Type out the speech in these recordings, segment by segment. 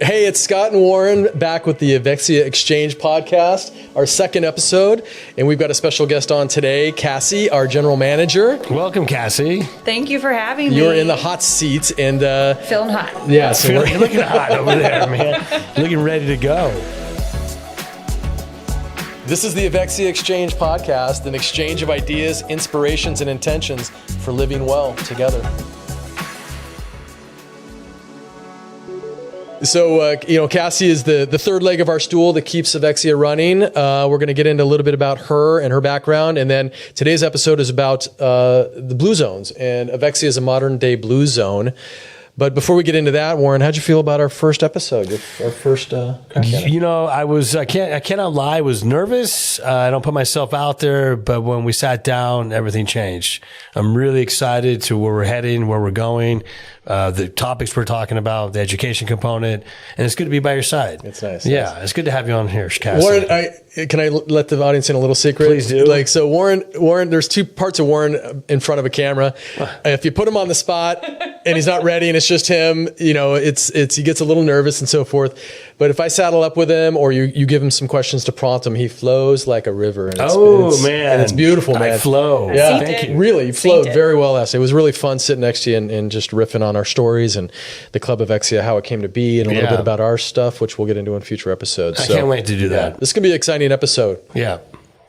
Hey, it's Scott and Warren back with the Evexia Exchange podcast, our second episode. And we've got a special guest on today, Cassie, our general manager. Welcome, Cassie. Thank you for having me. You're in the hot seat and... feeling hot. Yeah, so You're looking hot over there, man. Looking ready to go. This is the Evexia Exchange podcast, an exchange of ideas, inspirations, and intentions for living well together. So, Cassie is the third leg of our stool that keeps Evexia running. We're going to get into a little bit about her and her background. And then today's episode is about the blue zones. And Evexia is a modern day blue zone. But before we get into that, Warren, how'd you feel about our first episode, our first crack at it? You know, I cannot lie. I was nervous. I don't put myself out there, but when we sat down, everything changed. I'm really excited to where we're heading, where we're going, the topics we're talking about, the education component, and it's good to be by your side. It's nice. Yeah, it's good to have you on here, Cassie. Warren, can I let the audience in a little secret? Please do. So Warren, there's two parts of Warren in front of a camera. If you put him on the spot and he's not ready and it's just him, he gets a little nervous and so forth. But if I saddle up with him or you give him some questions to prompt him, he flows like a river. And man. And it's beautiful, man. I flow. Yeah. Thank you. Really, you flowed very well last night. It was really fun sitting next to you and just riffing on our stories and the Club Evexia, how it came to be, and a little bit about our stuff, which we'll get into in future episodes. I can't wait to do that. This is going to be an exciting episode. Yeah.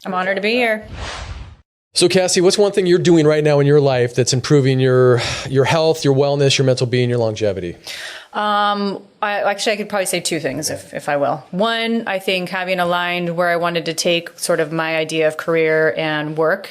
I'm honored to be here. So, Cassie, what's one thing you're doing right now in your life that's improving your health, your wellness, your mental being, your longevity? I could probably say two things if I will. One, I think having aligned where I wanted to take sort of my idea of career and work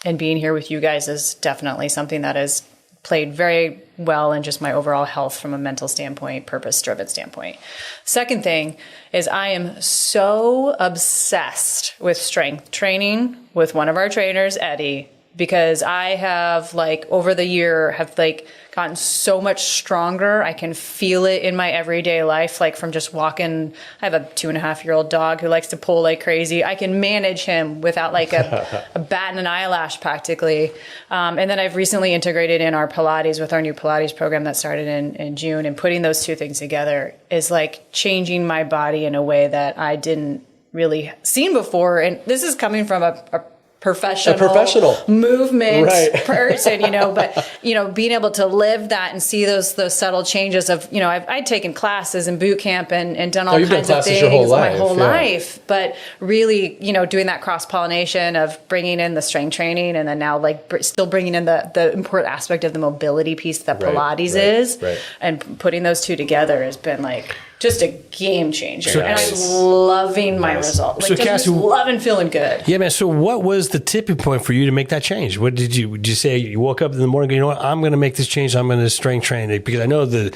and being here with you guys is definitely something that has played very well in just my overall health from a mental standpoint, purpose-driven standpoint. Second thing is I am so obsessed with strength training with one of our trainers, Eddie, because I have over the year have gotten so much stronger. I can feel it in my everyday life, from just walking. I have a 2.5-year-old dog who likes to pull like crazy. I can manage him without a bat and an eyelash practically. And then I've recently integrated in our Pilates with our new Pilates program that started in June, and putting those two things together is changing my body in a way that I didn't really seen before. And this is coming from a professional movement person, but being able to live that and see those subtle changes of, I'd taken classes in boot camp and done all kinds of things my whole life, but really, doing that cross pollination of bringing in the strength training and then now still bringing in the important aspect of the mobility piece that Pilates is, and putting those two together has been just a game changer. And I'm loving my results. Cassie, loving feeling good. Yeah, man. So what was the tipping point for you to make that change? Would you say you woke up in the morning, I'm going to make this change. I'm going to strength train it? Because I know the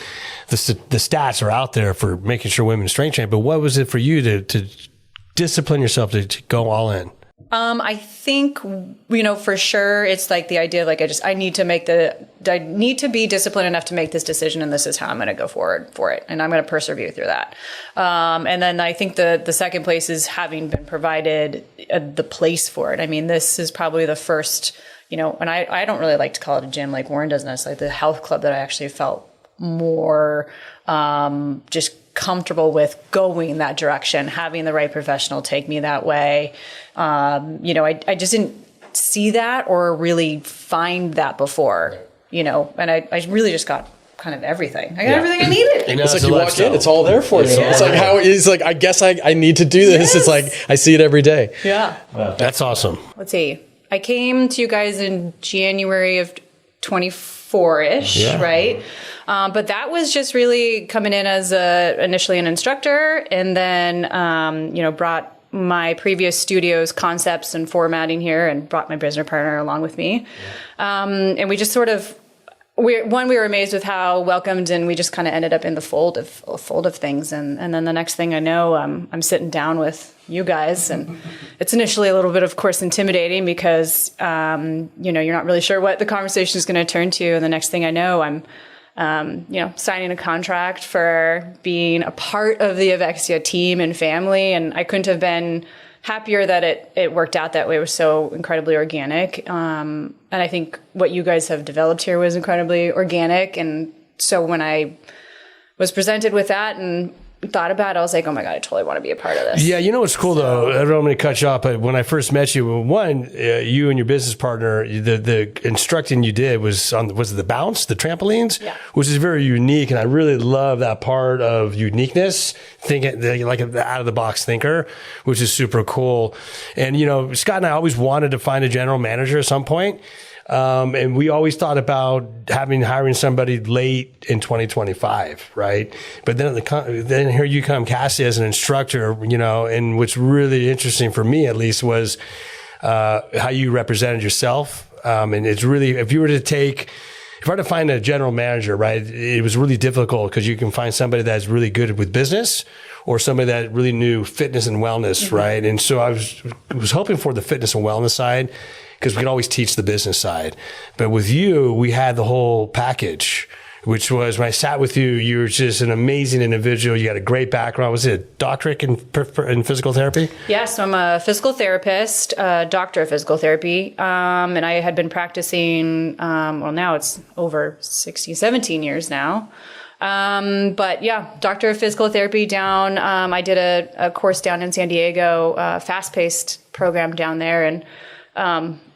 stats are out there for making sure women strength train. But what was it for you to discipline yourself to go all in? I think, for sure it's the idea of I need to be disciplined enough to make this decision, and this is how I'm going to go forward for it. And I'm going to persevere through that. And then I think the second place is having been provided the place for it. I mean, this is probably the first, and I don't really like to call it a gym like Warren does. It's the health club that I actually felt more, just comfortable with going that direction, having the right professional take me that way. I just didn't see that or really find that before, and I really just got kind of everything. I got everything I needed. It's you walk in, it's all there for you. Yeah. It's I guess I need to do this. Yes. It's I see it every day. Yeah. Wow. That's awesome. Let's see. I came to you guys in January of 24-ish, right? But that was just really coming in as initially an instructor, and then, brought my previous studio's concepts and formatting here and brought my business partner along with me. And we just sort of, we were amazed with how welcomed, and we just kind of ended up in the fold of things. And then the next thing I know, I'm sitting down with you guys, and it's initially a little bit, of course, intimidating because, you're not really sure what the conversation is going to turn to. And the next thing I know, I'm signing a contract for being a part of the Evexia team and family. And I couldn't have been happier that it worked out that way. It was so incredibly organic. And I think what you guys have developed here was incredibly organic. And so when I was presented with that and thought about it, I was like, oh my God, I totally want to be a part of this. Yeah, you know what's cool though? I don't want to cut you off, but when I first met you, you and your business partner, the instructing you did was it the bounce, the trampolines, which is very unique, and I really love that part of uniqueness, thinking like an out of the box thinker, which is super cool. And Scott and I always wanted to find a general manager at some point. And we always thought about hiring somebody late in 2025, right? But then here you come, Cassie, as an instructor, and what's really interesting for me, at least, was how you represented yourself. And it's really, if I had to find a general manager, right, it was really difficult because you can find somebody that's really good with business or somebody that really knew fitness and wellness, right? And so I was hoping for the fitness and wellness side, because we can always teach the business side. But with you, we had the whole package, which was when I sat with you, you were just an amazing individual. You had a great background. Was it a doctorate in physical therapy? Yes, I'm a physical therapist, doctor of physical therapy. And I had been practicing, now it's over 17 years now. But yeah, doctor of physical therapy down. I did a course down in San Diego, fast-paced program down there. And,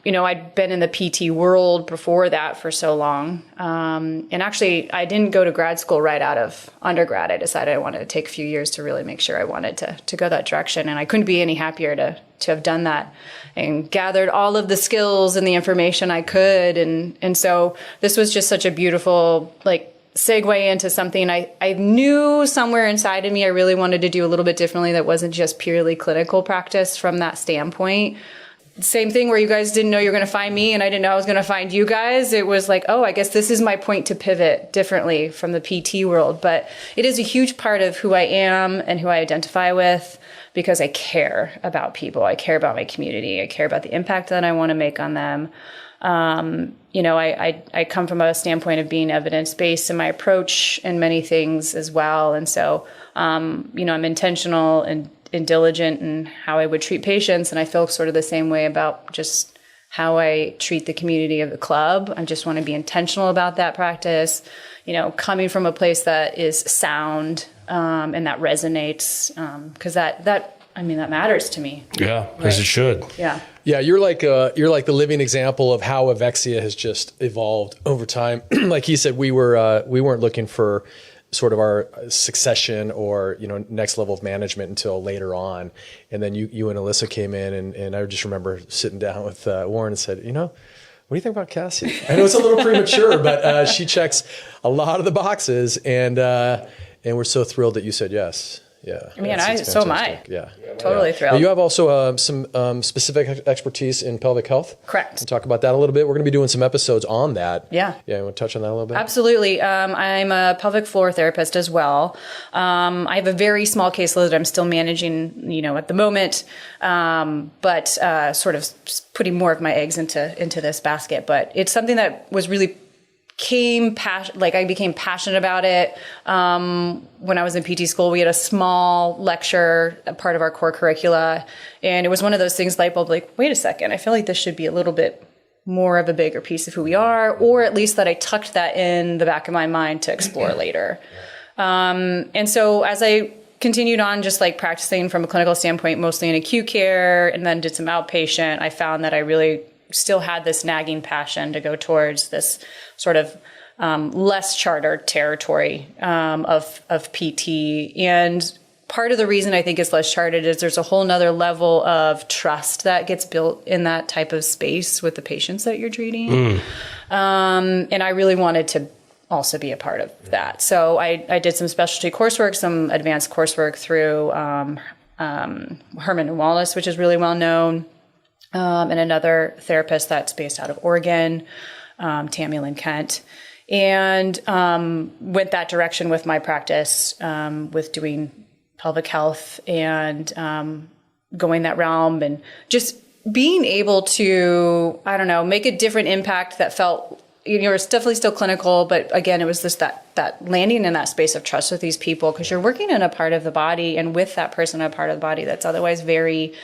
I'd been in the PT world before that for so long. And actually, I didn't go to grad school right out of undergrad. I decided I wanted to take a few years to really make sure I wanted to go that direction. And I couldn't be any happier to have done that and gathered all of the skills and the information I could. And so this was just such a beautiful, segue into something I knew somewhere inside of me I really wanted to do a little bit differently that wasn't just purely clinical practice from that standpoint. Same thing where you guys didn't know you were going to find me and I didn't know I was going to find you guys. It was like, oh, I guess this is my point to pivot differently from the PT world. But it is a huge part of who I am and who I identify with because I care about people. I care about my community. I care about the impact that I want to make on them. I come from a standpoint of being evidence-based in my approach in many things as well. And so, I'm intentional and diligent in how I would treat patients. And I feel sort of the same way about just how I treat the community of the club. I just want to be intentional about that practice, coming from a place that is sound, and that resonates, because that matters to me. Yeah, as it should. Yeah. Yeah, you're like the living example of how Evexia has just evolved over time. Like he said, we weren't looking for sort of our succession or next level of management until later on, and then you and Alyssa came in, and I just remember sitting down with Warren and said, what do you think about Cassie? I know it's a little premature, but she checks a lot of the boxes, and we're so thrilled that you said yes. Yeah. I mean, so am I. Yeah. Totally thrilled. Now, you have also some specific expertise in pelvic health. Correct. We'll talk about that a little bit. We're going to be doing some episodes on that. Yeah. Yeah. You want to touch on that a little bit? Absolutely. I'm a pelvic floor therapist as well. I have a very small caseload that I'm still managing, at the moment, but sort of putting more of my eggs into this basket. But it's something that was really I became passionate about it. When I was in PT school, we had a small lecture, a part of our core curricula. And it was one of those things, light bulb, wait a second, I feel like this should be a little bit more of a bigger piece of who we are, or at least that I tucked that in the back of my mind to explore later. And so as I continued on just practicing from a clinical standpoint, mostly in acute care, and then did some outpatient, I found that I really still had this nagging passion to go towards this sort of less chartered territory of PT. And part of the reason I think it's less chartered is there's a whole nother level of trust that gets built in that type of space with the patients that you're treating. And I really wanted to also be a part of that. So I did some specialty coursework, some advanced coursework through Raymond and Warren, which is really well known. And another therapist that's based out of Oregon, Tammy Lynn Kent, and went that direction with my practice, with doing pelvic health and going that realm and just being able to, make a different impact that felt, it's definitely still clinical, but again, it was just that landing in that space of trust with these people, because you're working in a part of the body and with that person, a part of the body that's otherwise very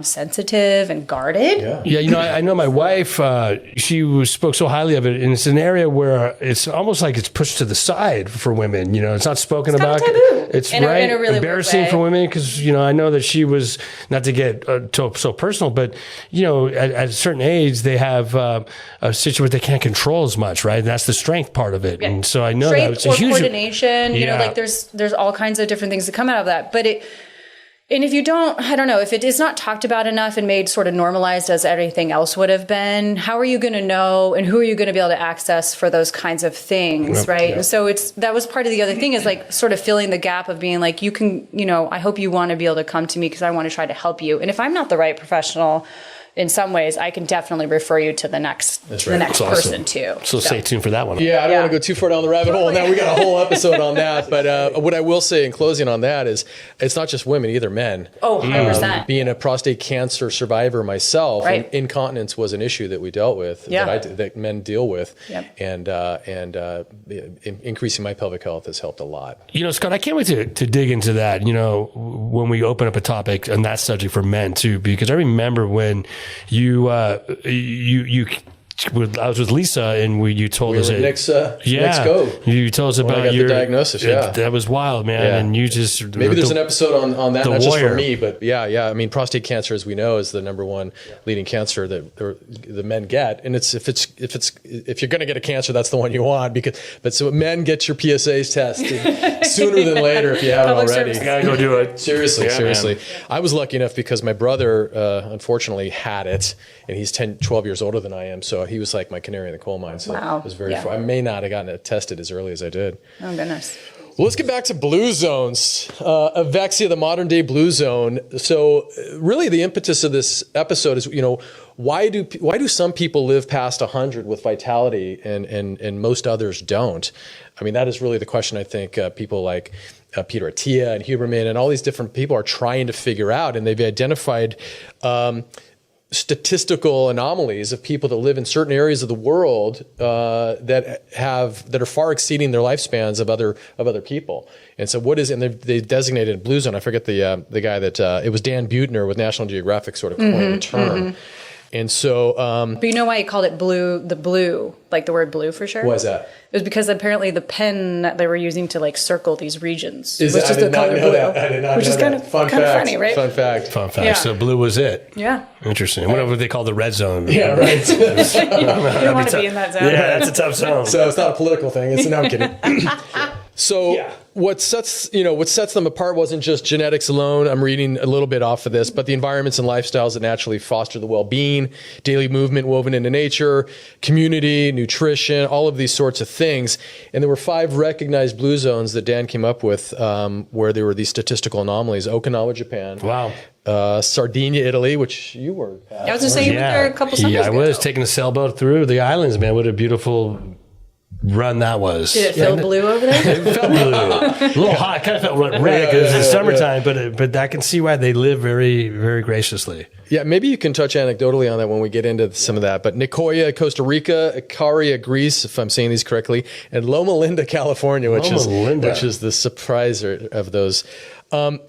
sensitive and guarded. Yeah, I know my wife, she spoke so highly of it, and it's an area where it's almost like it's pushed to the side for women. It's not spoken about. Taboo. It's in a really embarrassing for women because, I know that she was, not to get so personal, but, at a certain age, they have a situation where they can't control as much, right? And that's the strength part of it. And so I know that it's a huge coordination, like there's all kinds of different things that come out of that. But and if you don't, I don't know, if it is not talked about enough and made sort of normalized as everything else would have been, how are you going to know and who are you going to be able to access for those kinds of things, right? And so that was part of the other thing is like sort of filling the gap of being like, you can, I hope you want to be able to come to me because I want to try to help you. And if I'm not the right professional, in some ways, I can definitely refer you to the next person too. So stay tuned for that one. Yeah, I don't want to go too far down the rabbit hole. Now we got a whole episode on that. But what I will say in closing on that is it's not just women, either men. Oh, 100%. Being a prostate cancer survivor myself, incontinence was an issue that we dealt with, that men deal with. Yep. And increasing my pelvic health has helped a lot. Scott, I can't wait to dig into that, when we open up a topic on that subject for men too, because I remember when I was with Lisa, and you told us next go. You told us about your diagnosis. That was wild, man. Yeah. And you just maybe there's an episode on that, not just for me, but yeah. I mean, prostate cancer, as we know, is the number one leading cancer that the men get, and if you're going to get a cancer, that's the one you want. So men, get your PSAs tested sooner than later if you haven't already. You gotta go do it. Seriously. Man. I was lucky enough because my brother unfortunately had it, and he's 12 years older than I am, so he was like my canary in the coal mine. So it was very far. I may not have gotten it tested as early as I did. Oh, goodness. Well, let's get back to blue zones. Evexia, the modern day blue zone. So really the impetus of this episode is, why do some people live past 100 with vitality and most others don't? I mean, that is really the question I think people like Peter Attia and Huberman and all these different people are trying to figure out. And they've identified statistical anomalies of people that live in certain areas of the world that are far exceeding their lifespans of other people. And so they designated blue zone. I forget the guy that it was Dan Buettner with National Geographic sort of coined the term. Mm-hmm. And so, but you know why he called it blue? The blue, like the word blue for sure. Why is that? It was because apparently the pen that they were using to like circle these regions was just the color blue, which is kind of funny, right? Fun fact. Yeah. So blue was it. Yeah. Interesting. Whatever they call the red zone. Yeah, right. You don't want to be in that zone. Yeah, that's a tough zone. So it's not a political thing. No, I'm kidding. So what sets them apart wasn't just genetics alone. I'm reading a little bit off of this, but the environments and lifestyles that naturally foster the well-being, daily movement woven into nature, community, nutrition, all of these sorts of things. And there were 5 recognized blue zones that Dan came up with, where there were these statistical anomalies. Okinawa, Japan. Wow. Sardinia, Italy, which you were at. I was going to say you were there a couple summers ago. I was taking a sailboat through the islands, man. What a beautiful run that was. Did it feel blue over there? It felt blue. A little hot. It kind of felt red because it's summertime, but I can see why they live very, very graciously. Yeah, maybe you can touch anecdotally on that when we get into some of that. But Nicoya, Costa Rica, Icaria, Greece, if I'm saying these correctly, and Loma Linda, California, which is the surprise of those.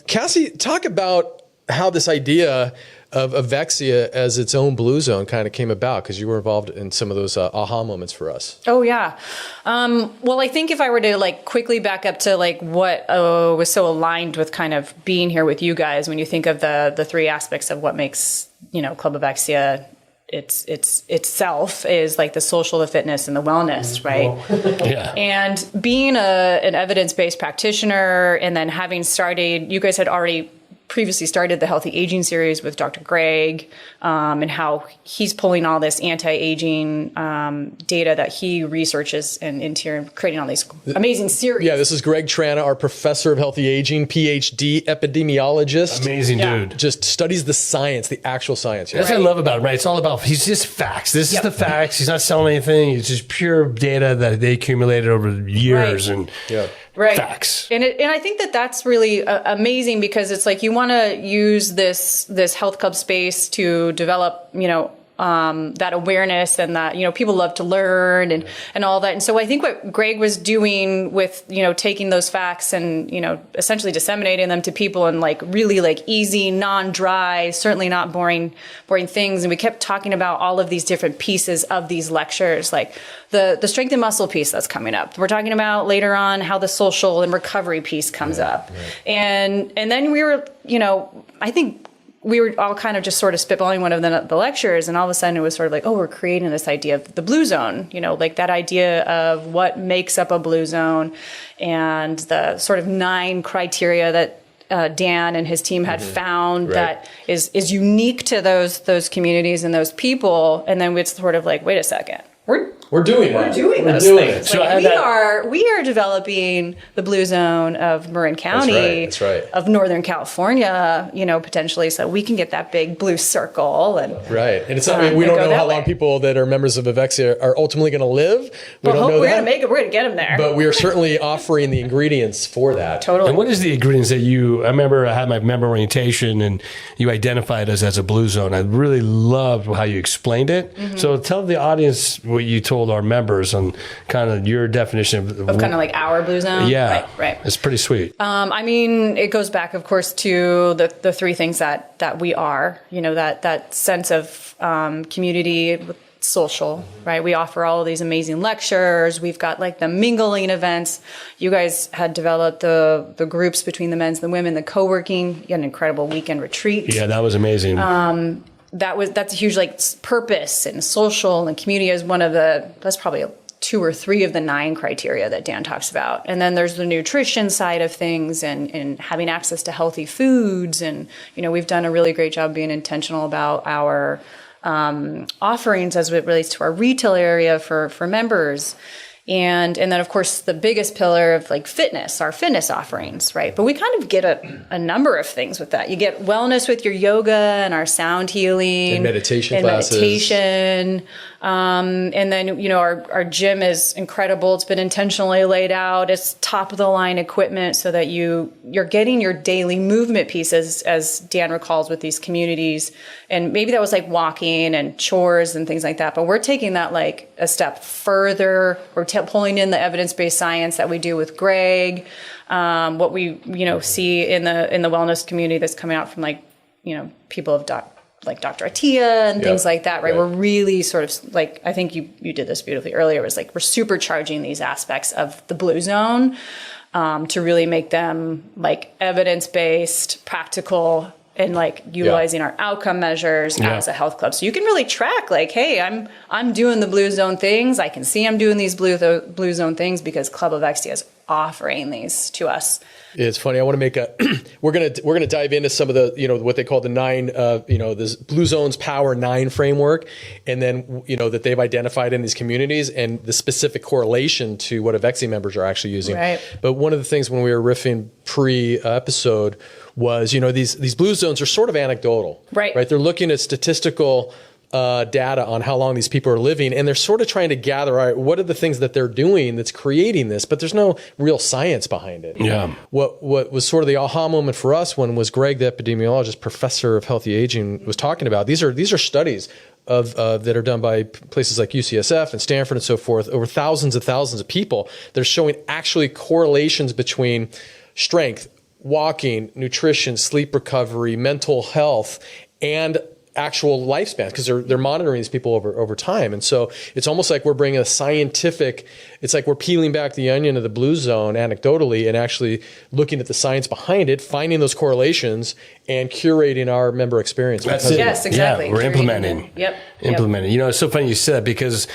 Cassie, talk about how this idea of Evexia as its own blue zone kind of came about, because you were involved in some of those aha moments for us. Oh, yeah. Well, I think if I were to like quickly back up to like what was so aligned with kind of being here with you guys, when you think of the 3 aspects of what makes, Club Evexia itself is like the social, the fitness, and the wellness, right? Yeah. And being an evidence-based practitioner, and then having started, you guys had already previously started the Healthy Aging series with Dr. Greg, and how he's pulling all this anti-aging data that he researches and into here and creating all these amazing series. Yeah, this is Greg Trana, our professor of healthy aging, PhD epidemiologist. Amazing dude. Just studies the science, the actual science. That's what I love about him, right? It's all about, he's just facts. This is the facts. He's not selling anything. It's just pure data that they accumulated over years. And facts. And I think that's really amazing, because it's like you want to use this health club space to develop, that awareness and that, people love to learn and all that. And so I think what Greg was doing with, taking those facts and, essentially disseminating them to people and like really like easy, non-dry, certainly not boring things. And we kept talking about all of these different pieces of these lectures, like the strength and muscle piece that's coming up. We're talking about later on how the social and recovery piece comes up. Right. And then we were, I think we were all kind of just sort of spitballing one of the lectures, and all of a sudden it was sort of like, oh, we're creating this idea of the blue zone, like that idea of what makes up a blue zone and the sort of 9 criteria that Dan and his team had found that is unique to those communities and those people. And then it's sort of like, wait a second. We're doing We're that. doing We're those doing things. it. Like we are developing the blue zone of Marin County, That's right. of Northern California, potentially, so we can get that big blue circle and right. And it's not. We don't know how long people that are members of Evexia are ultimately going to live. We don't know we're that. going to make it. We're going to get them there. But we are certainly offering the ingredients for that. Totally. And what is the ingredients that I remember I had my member orientation and you identified us as a blue zone. I really loved how you explained it. Mm-hmm. So tell the audience what you told our members on kind of your definition of kind of like our blue zone. Yeah. Right. It's pretty sweet. I mean, it goes back, of course, to the 3 things that we are, that sense of community, social, right? We offer all of these amazing lectures. We've got like the mingling events. You guys had developed the groups between the men's and the women, the co-working. You had an incredible weekend retreat. Yeah, that was amazing. That's a huge like purpose and social and community is that's probably 2 or 3 of the 9 criteria that Dan talks about. And then there's the nutrition side of things and having access to healthy foods. And, we've done a really great job being intentional about our offerings as it relates to our retail area for members. And then, of course, the biggest pillar of like fitness, our fitness offerings, right? But we kind of get a number of things with that. You get wellness with your yoga and our sound healing. And meditation classes. And then, our gym is incredible. It's been intentionally laid out. It's top of the line equipment so that you're getting your daily movement pieces, as Dan recalls with these communities. And maybe that was like walking and chores and things like that. But we're taking that like a step further. We're pulling in the evidence-based science that we do with Greg. What we, see in the wellness community that's coming out from people of like Dr. Atia and things like that, right? We're really sort of like, I think you did this beautifully earlier, was like we're supercharging these aspects of the blue zone to really make them like evidence-based, practical, and like utilizing our outcome measures as a health club. So you can really track like, hey, I'm doing the blue zone things. I can see I'm doing these blue zone things because Club Evexia is offering these to us. It's funny. I want to make we're gonna dive into some of the what they call the 9 this Blue Zones Power 9 framework, and then that they've identified in these communities and the specific correlation to what Evexia members are actually using. Right. But one of the things when we were riffing pre-episode was these blue zones are sort of anecdotal. Right. They're looking at statistical data on how long these people are living, and they're sort of trying to gather, all right, what are the things that they're doing that's creating this, but there's no real science behind it. Yeah. What was sort of the aha moment for us when was Greg, the epidemiologist, professor of healthy aging, was talking about, these are studies of that are done by places like UCSF and Stanford and so forth, over thousands of people that are showing actually correlations between strength, walking, nutrition, sleep recovery, mental health, and actual lifespans, because they're monitoring these people over time. And so it's almost like we're bringing it's like we're peeling back the onion of the blue zone anecdotally and actually looking at the science behind it, finding those correlations and curating our member experience. That's it. Yes, exactly. Yeah, we're implementing. Implementing. It's so funny you said that because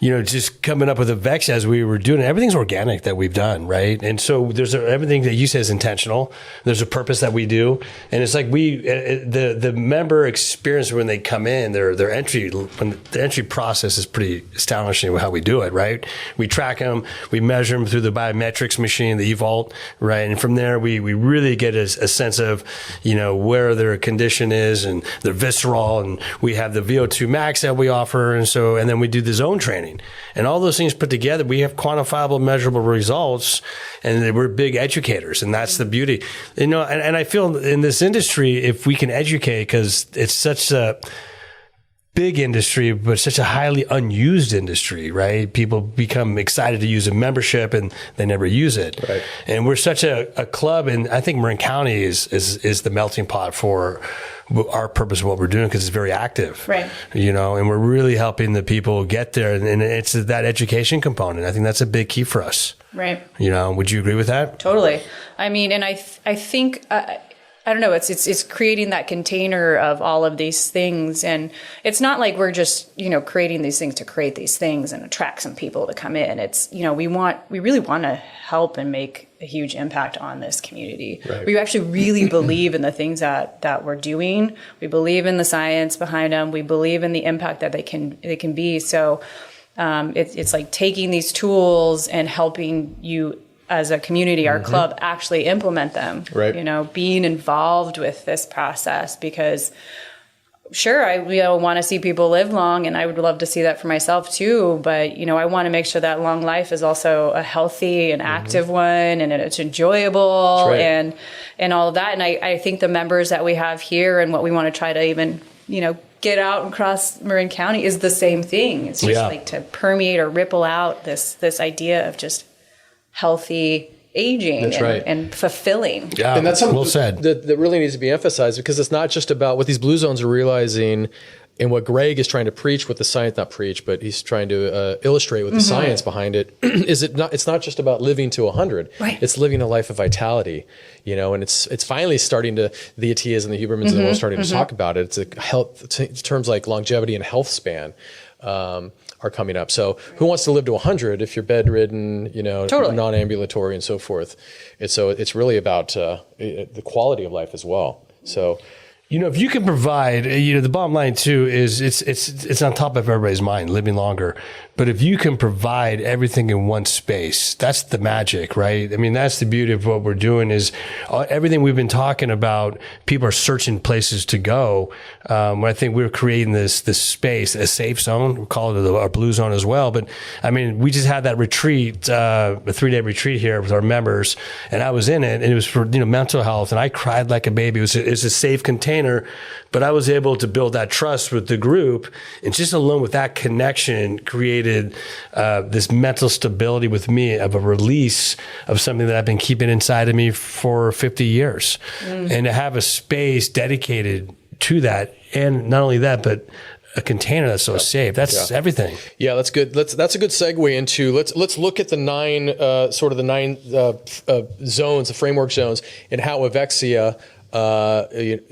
just coming up with Evexia as we were doing it, everything's organic that we've done, right? And so there's everything that you say is intentional. There's a purpose that we do. And it's like the member experience when they come in, their entry process is pretty astonishing with how we do it, right? We track them, we measure them through the biometrics machine, the eVault, right? And from there, we really get a sense of, where their condition is and their visceral, and we have the VO2 max that we offer. And then we do the zone training. And all those things put together, we have quantifiable, measurable results, and we're big educators, and that's the beauty. And I feel in this industry, if we can educate, because it's such a big industry, but such a highly unused industry, right? People become excited to use a membership and they never use it. Right. And we're such a club, and I think Marin County is the melting pot for our purpose of what we're doing, because it's very active, right? You know, and we're really helping the people get there, and it's that education component. I think that's a big key for us, right? You know, would you agree with that? Totally. I mean, and I think. I don't know. It's creating that container of all of these things, and it's not like we're just creating these things to create these things and attract some people to come in. It's we really want to help and make a huge impact on this community. Right. We actually really believe in the things that we're doing. We believe in the science behind them. We believe in the impact that they can be. So it's like taking these tools and helping you as a community, our club, actually implement them. Right. Being involved with this process, because sure, I want to see people live long, and I would love to see that for myself too. But I want to make sure that long life is also a healthy and active one, and it's enjoyable, right. and all of that. And I think the members that we have here and what we want to try to even get out across Marin County is the same thing. It's just like to permeate or ripple out this idea of just healthy aging. That's right. And fulfilling. Yeah, and that's something well said. that really needs to be emphasized, because it's not just about what these blue zones are realizing and what Greg is trying to preach with the science, not preach, but he's trying to illustrate with the science behind it. It's not just about living to 100. Right. It's living a life of vitality, and it's finally starting to, the Atias and the Hubermans and all starting to talk about it. It's a health, terms like longevity and health span. Are coming up. So who wants to live to 100 if you're bedridden, Totally. non-ambulatory and so forth? It's really about the quality of life as well. So, if you can provide, the bottom line too is it's on top of everybody's mind, living longer. But if you can provide everything in one space, that's the magic, right? I mean, that's the beauty of what we're doing is everything we've been talking about. People are searching places to go. I think we're creating this space, a safe zone. We call it our blue zone as well. But I mean, we just had that retreat, a 3-day retreat here with our members, and I was in it, and it was for mental health, and I cried like a baby. It was a safe container, but I was able to build that trust with the group, and just alone with that connection created this mental stability with me of a release of something that I've been keeping inside of me for 50 years. And to have a space dedicated to that, and not only that, but a container that's so safe. That's everything. Yeah, that's good. That's a good segue into let's look at the nine zones, the framework zones, and how Evexia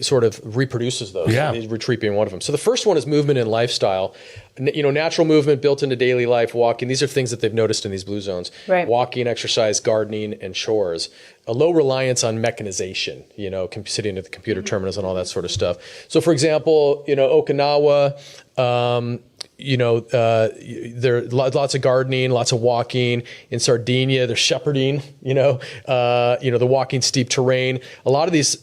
sort of reproduces those. Yeah. Retreat being one of them. So the first one is movement and lifestyle. Natural movement built into daily life, walking. These are things that they've noticed in these blue zones. Right. Walking, exercise, gardening, and chores. A low reliance on mechanization, sitting at the computer terminals and all that sort of stuff. So for example, Okinawa, there are lots of gardening, lots of walking. In Sardinia, there's shepherding, the walking steep terrain. A lot of these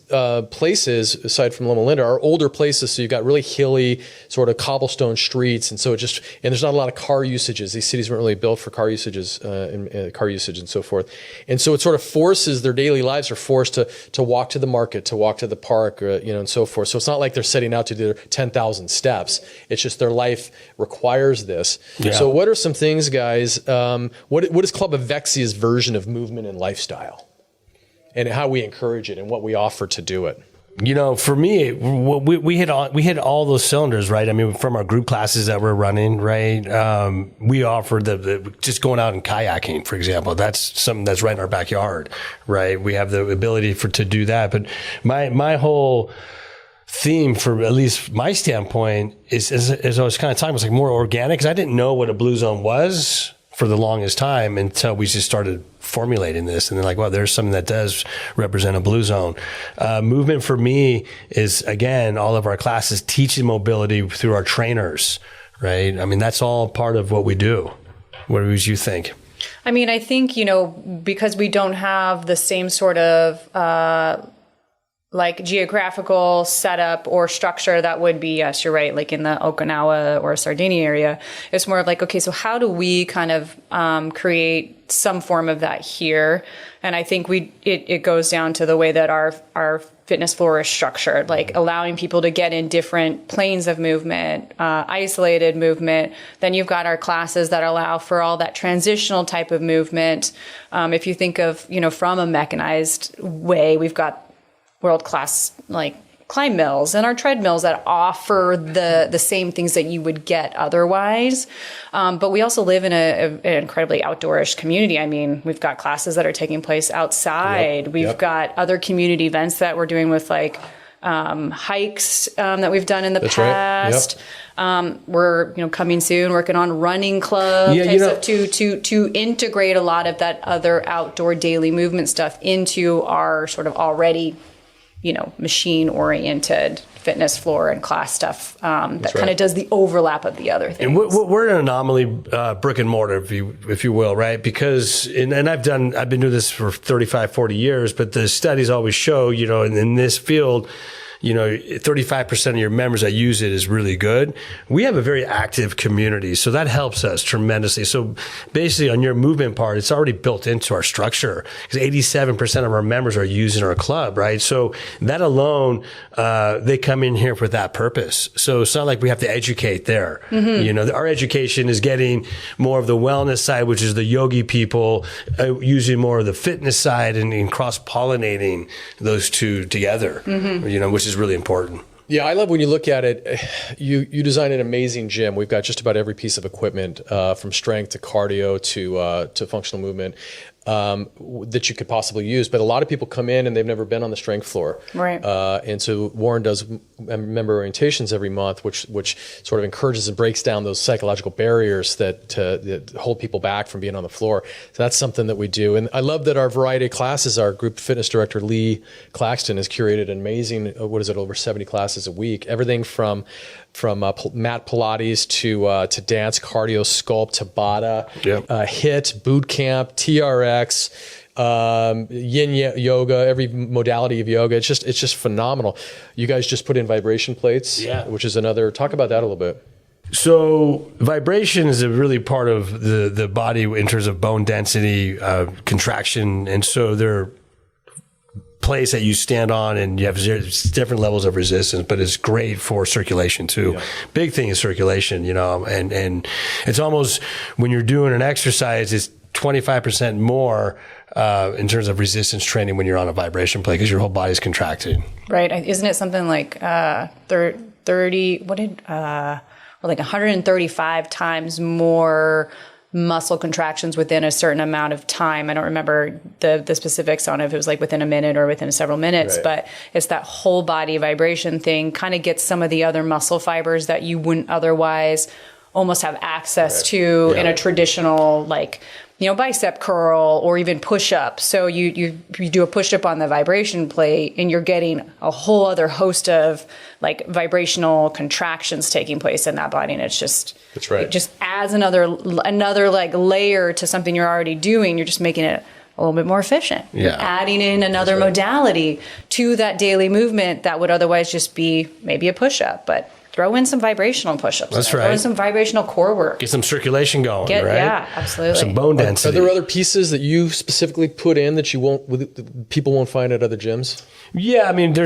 places, aside from Loma Linda, are older places. So you've got really hilly sort of cobblestone streets. And so and there's not a lot of car usages. These cities weren't really built for car usages, car usage and so forth. And so it sort of forces their daily lives are forced to walk to the market, to walk to the park, and so forth. So it's not like they're setting out to do their 10,000 steps. It's just their life requires this. Yeah. So what are some things, guys? What is Club Evexia's version of movement and lifestyle, and how we encourage it and what we offer to do it? For me, we hit all those cylinders, right? I mean, from our group classes that we're running, right? We offer the just going out and kayaking, for example. That's something that's right in our backyard, right? We have the ability to do that. But my whole theme, for at least my standpoint, is as I was kind of talking, was like more organic, because I didn't know what a blue zone was for the longest time until we just started formulating this. And then like, wow, there's something that does represent a blue zone. Movement for me is, again, all of our classes teaching mobility through our trainers, right? I mean, that's all part of what we do. What do you think? I mean, I think, because we don't have the same sort of like geographical setup or structure that would be, yes, you're right, like in the Okinawa or Sardinia area. It's more of like, okay, so how do we kind of create some form of that here? And I think it goes down to the way that our fitness floor is structured, like allowing people to get in different planes of movement, isolated movement. Then you've got our classes that allow for all that transitional type of movement. If you think of, from a mechanized way, we've got world-class like climb mills and our treadmills that offer the same things that you would get otherwise. But we also live in an incredibly outdoorish community. I mean, we've got classes that are taking place outside. We've got other community events that we're doing with like hikes that we've done in the past. Right. We're coming soon, working on running club stuff to integrate a lot of that other outdoor daily movement stuff into our sort of already machine-oriented fitness floor and class stuff that kind of does the overlap of the other things. And we're an anomaly, brick and mortar, if you will, right? Because, and I've been doing this for 35, 40 years, but the studies always show, in this field, 35% of your members that use it is really good. We have a very active community, so that helps us tremendously. So basically on your movement part, it's already built into our structure because 87% of our members are using our club, right? So that alone, they come in here for that purpose. So it's not like we have to educate there. Mm-hmm. Our education is getting more of the wellness side, which is the yogi people, using more of the fitness side and cross-pollinating those two together, which is really important. Yeah, I love when you look at it, you design an amazing gym. We've got just about every piece of equipment, from strength to cardio to functional movement, that you could possibly use. But a lot of people come in and they've never been on the strength floor. Right. And so Warren does member orientations every month, which sort of encourages and breaks down those psychological barriers that hold people back from being on the floor. So that's something that we do. And I love that our variety of classes, our group fitness director, Lee Claxton, has curated an amazing, over 70 classes a week. Everything from mat Pilates to dance, cardio, sculpt, Tabata, HIIT, boot camp, TRX, yin yoga, every modality of yoga. It's just phenomenal. You guys just put in vibration plates, which is another. Talk about that a little bit. So vibration is a really part of the body in terms of bone density, contraction, and so they're place that you stand on and you have different levels of resistance, but it's great for circulation too. Yeah. Big thing is circulation, and it's almost when you're doing an exercise, it's 25% more in terms of resistance training when you're on a vibration plate because your whole body's contracting. Right. Isn't it something like 135 times more muscle contractions within a certain amount of time? I don't remember the specifics on if it was like within a minute or within several minutes, but it's that whole body vibration thing kind of gets some of the other muscle fibers that you wouldn't otherwise almost have access to in a traditional bicep curl or even push-up. So you do a push-up on the vibration plate and you're getting a whole other host of vibrational contractions taking place in that body. And it's just, it just adds another layer to something you're already doing. You're just making it a little bit more efficient. Yeah. You're adding in another modality to that daily movement that would otherwise just be maybe a push-up, but throw in some vibrational push-ups. That's right. Throw in some vibrational core work. Get some circulation going, right? Yeah, absolutely. Some bone density. Are there other pieces that you specifically put in that people won't find at other gyms? Yeah, I mean,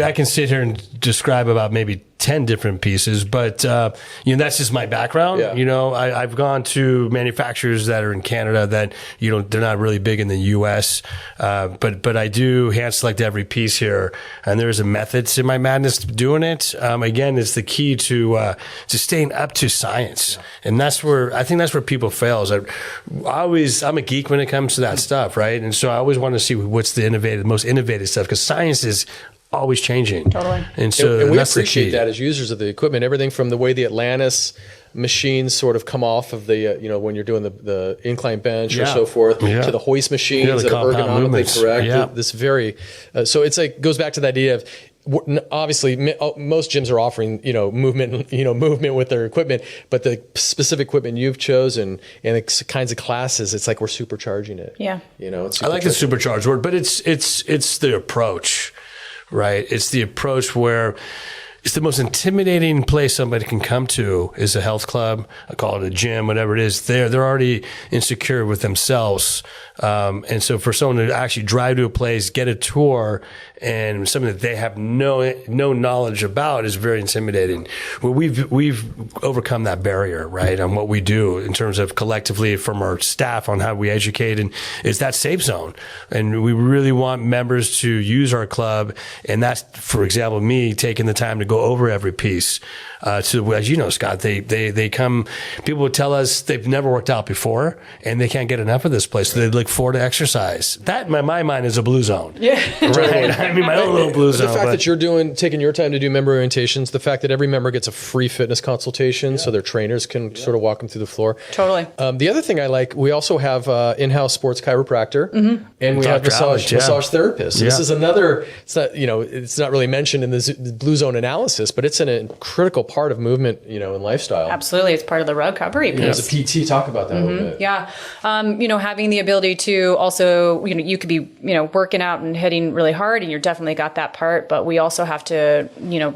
I can sit here and describe about maybe 10 different pieces, but that's just my background. Yeah. I've gone to manufacturers that are in Canada that they're not really big in the US, but I do hand select every piece here, and there's a method to my madness doing it. Again, it's the key to staying up to science, and I think that's where people fail. Is I'm a geek when it comes to that stuff, right? And so I always want to see what's the most innovative stuff because science is always changing. Totally. And we appreciate that as users of the equipment, everything from the way the Atlantis machines sort of come off of the, when you're doing the incline bench or so forth, to the hoist machines that are ergonomically correct. Yeah. This very, so it's goes back to the idea of, obviously most gyms are offering, movement with their equipment, but the specific equipment you've chosen and the kinds of classes, it's like we're supercharging it. Yeah. It's I like the supercharged word, but it's the approach. right? It's the approach where it's the most intimidating place somebody can come to is a health club. I call it a gym, whatever it is. They're already insecure with themselves. And so for someone to actually drive to a place, get a tour, and something that they have no knowledge about is very intimidating. Well, we've overcome that barrier, right, on what we do in terms of collectively from our staff on how we educate, and it's that safe zone. And we really want members to use our club, and that's, for example, me taking the time to go over every piece. So as you know, Scott, they come, people would tell us they've never worked out before and they can't get enough of this place. So they look forward to exercise. That, in my mind, is a blue zone. Yeah. Right. I mean, my own little blue zone. The fact that you're taking your time to do member orientations, the fact that every member gets a free fitness consultation so their trainers can sort of walk them through the floor. Totally. The other thing I like, we also have in-house sports chiropractor and we have massage therapists. So this is another, it's not really mentioned in the blue zone analysis, but it's a critical part of movement, and lifestyle. Absolutely. It's part of the recovery piece. As a PT, talk about that a little bit. Yeah. Having the ability to also, you could be, working out and hitting really hard and you're definitely got that part, but we also have to,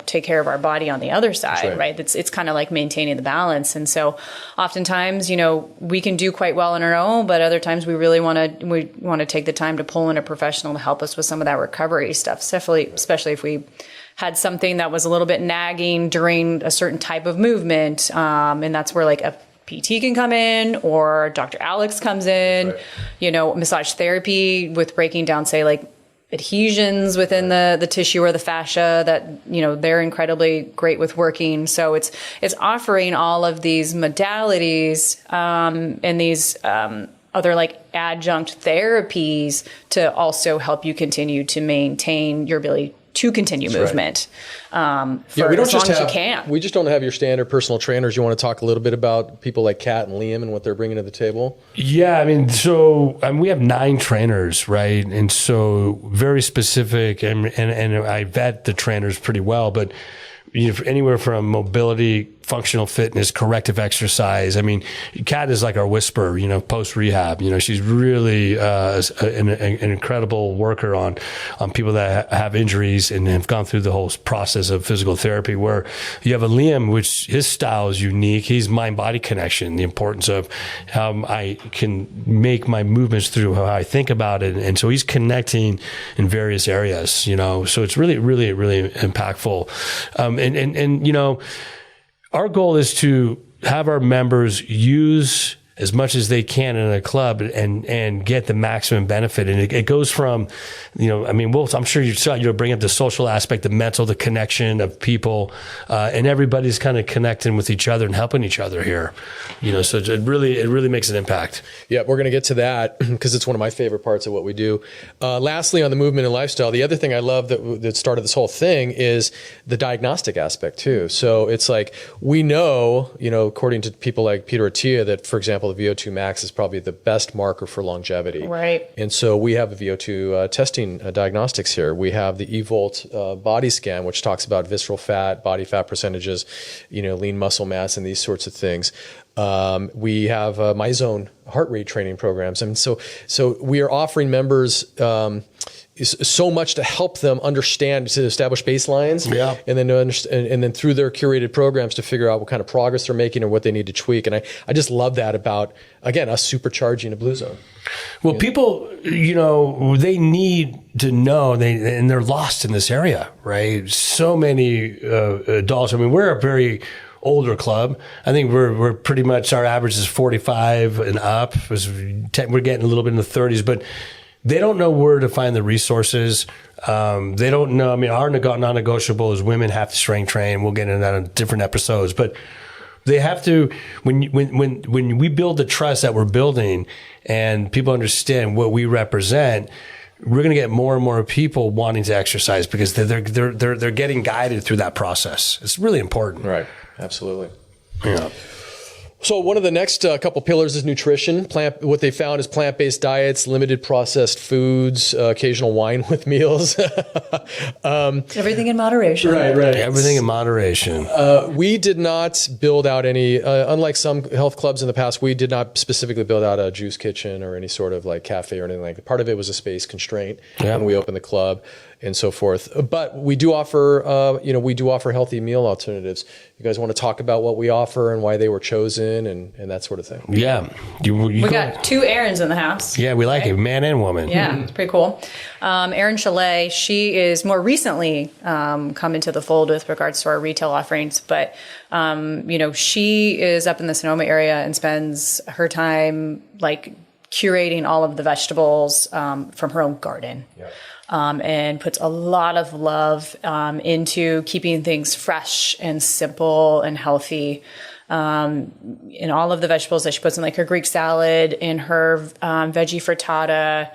take care of our body on the other side, right? It's kind of like maintaining the balance. And so oftentimes, we can do quite well on our own, but other times we really want to take the time to pull in a professional to help us with some of that recovery stuff, especially if we had something that was a little bit nagging during a certain type of movement. And that's where like a PT can come in or Dr. Alex comes in, massage therapy with breaking down, say like adhesions within the tissue or the fascia that, they're incredibly great with working. So it's offering all of these modalities, and these, other like adjunct therapies to also help you continue to maintain your ability to continue movement. We don't as just long as have, you can. We just don't have your standard personal trainers. You want to talk a little bit about people like Kat and Liam and what they're bringing to the table? Yeah, we have 9 trainers, right? And so very specific, and I vet the trainers pretty well, but anywhere from mobility, functional fitness, corrective exercise. I mean, Kat is like our whisperer, post rehab. She's really an incredible worker on people that have injuries and have gone through the whole process of physical therapy. Where you have a Liam, which his style is unique. He's mind-body connection, the importance of how I can make my movements through how I think about it, and so he's connecting in various areas. So it's really, really, really impactful. Our goal is to have our members use as much as they can in a club and get the maximum benefit. And it goes from, I'm sure you'll bring up the social aspect, the mental, the connection of people, and everybody's kind of connecting with each other and helping each other here. So it really makes an impact. Yeah, we're going to get to that because it's one of my favorite parts of what we do. Lastly, on the movement and lifestyle, the other thing I love that started this whole thing is the diagnostic aspect too. So it's like, we know, according to people like Peter Attia, that, for example, the VO2 max is probably the best marker for longevity. Right. And so we have a VO2 testing diagnostics here. We have the eVolt body scan, which talks about visceral fat, body fat percentages, lean muscle mass, and these sorts of things. We have MyZone heart rate training programs. And so we are offering members so much to help them understand, to establish baselines, and then and then through their curated programs to figure out what kind of progress they're making or what they need to tweak. And I just love that about, again, us supercharging a blue zone. Well, people, they need to know, and they're lost in this area, right? So many adults. I mean, we're a very older club. I think we're pretty much, our average is 45 and up. We're getting a little bit in the 30s, but they don't know where to find the resources. They don't know. I mean, our non-negotiable is women have to strength train. We'll get into that on different episodes, but they have to, when we build the trust that we're building and people understand what we represent, we're going to get more and more people wanting to exercise because they're getting guided through that process. It's really important. Right. Absolutely. Yeah. So one of the next couple pillars is nutrition. What they found is plant-based diets, limited processed foods, occasional wine with meals. Everything in moderation. Right. Everything in moderation. We did not build out any, unlike some health clubs in the past, we did not specifically build out a juice kitchen or any sort of like cafe or anything like that. Part of it was a space constraint when we opened the club. and so forth. But we do offer, healthy meal alternatives. You guys want to talk about what we offer and why they were chosen and that sort of thing? Yeah. We got 2 Aarons in the house. Yeah, we like it, man and woman. Yeah, it's pretty cool. Erin Chalet, she is more recently come into the fold with regards to our retail offerings, but she is up in the Sonoma area and spends her time like curating all of the vegetables from her own garden. Yep. And puts a lot of love into keeping things fresh and simple and healthy. In all of the vegetables that she puts in, like her Greek salad, in her veggie frittata.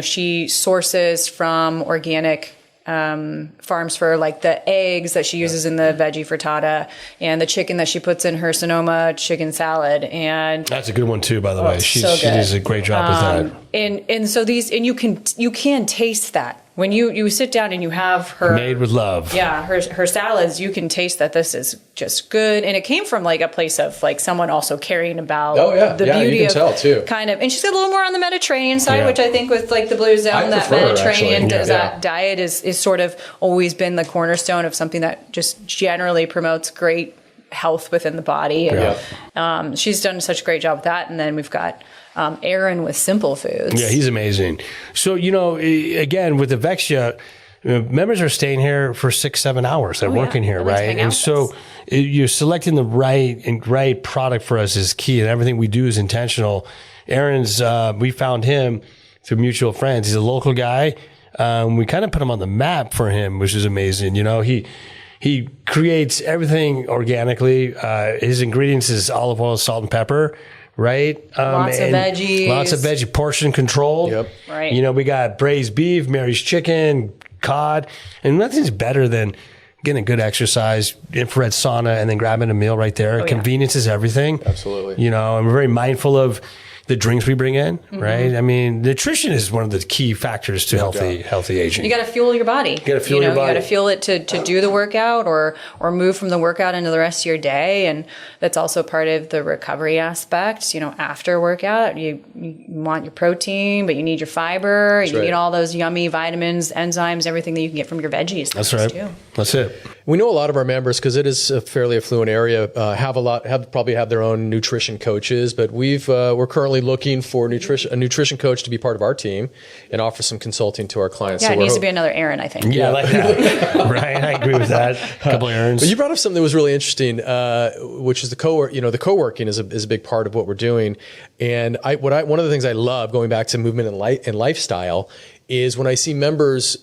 She sources from organic farms for like the eggs that she uses in the veggie frittata and the chicken that she puts in her Sonoma chicken salad. And that's a good one too, by the way. She so does a great job with that. And so you can taste that when you sit down and you have her made with love. Yeah, her salads, you can taste that this is just good, and it came from like a place of like someone also caring about the beauty you can tell too. Kind of, and she's got a little more on the Mediterranean side, which I think with like the Blue Zone, that Mediterranean that diet is sort of always been the cornerstone of something that just generally promotes great health within the body. And, she's done such a great job with that, and then we've got Aaron with Simple Foods. Yeah, he's amazing. So, again, with Evexia, members are staying here for 6-7 hours. They're working here, right? And so you're selecting the right product for us is key, and everything we do is intentional. Aaron's, we found him through mutual friends. He's a local guy. We kind of put him on the map for him, which is amazing. He creates everything organically. His ingredients is olive oil, salt, and pepper. Right. Lots of veggie, portion control. Yep. Right. We got braised beef, Mary's chicken, cod, and nothing's better than getting a good exercise, infrared sauna, and then grabbing a meal right there. Convenience is everything. Absolutely. And we're very mindful of the drinks we bring in, right? I mean, nutrition is one of the key factors to healthy aging. You got to fuel your body. You got to fuel it to do the workout or move from the workout into the rest of your day. And that's also part of the recovery aspect. After workout, you want your protein, but you need your fiber. You need all those yummy vitamins, enzymes, everything that you can get from your veggies. That's right. That's it. We know a lot of our members, because it is a fairly affluent area, probably have their own nutrition coaches, but we're currently looking for a nutrition coach to be part of our team and offer some consulting to our clients. Yeah, it needs to be another Aaron, I think. Yeah, I like that. Right, I agree with that. A couple of Aarons. But you brought up something that was really interesting, which is the co-working is a big part of what we're doing. And one of the things I love, going back to movement and lifestyle, is when I see members